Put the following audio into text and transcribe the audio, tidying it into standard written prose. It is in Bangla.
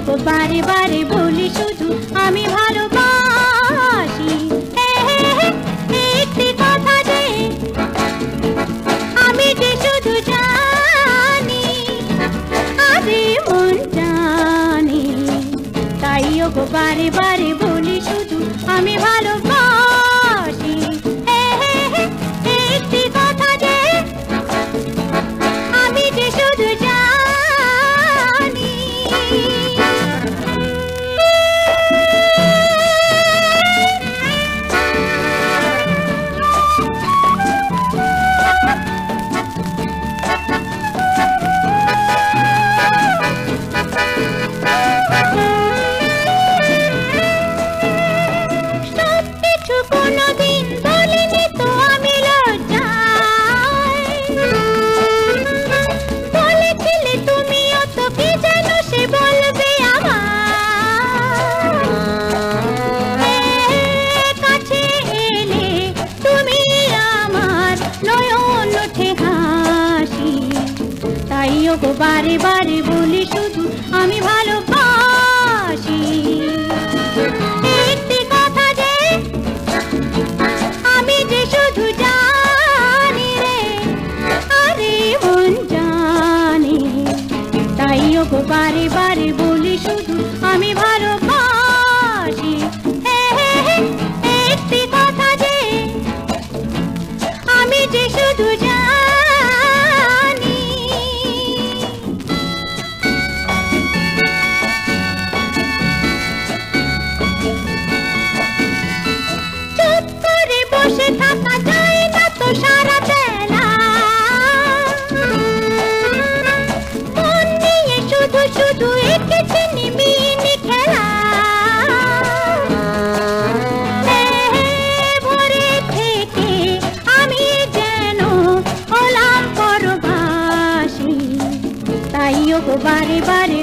ওগো বারে বারে বলি শুধু আমি ভালোবাসি। একটি কথা যে আমি যে শুধু জানি, আরে মন জানি, তাই ওগো বারে বারে বলি শুধু আমি ভালোবাসি। একটি কথা যে আমি যে শুধু জানি। সব কিছু কোনোদিন বলিনি তো আমি লজ্জায়, বলেছিলে তুমিও তো কি যেন সে বলবে আমার। কাছে এলে তুমি আমার নয়ন ওঠে হাসি, তাই ওগো বারে বারে বলি শুধু আমি ভালোবাসি। একটি কথা যে আমি যে শুধু জানি রে, আরে মন জানি, তাই ওগো বারে বারে বলি শুধু আমি ভালোবাসি। একটি কথা যে আমি যে শুধু জানি। চুপ করে বসে থাকা যায় না তো সারা বেলা, মন নিয়ে শুধু শুধু এঁকেছি নিমিনি খেলা। ভোরে থেকে আমি যেন হলাম পরবাসী, তাই ওগো বারে বারে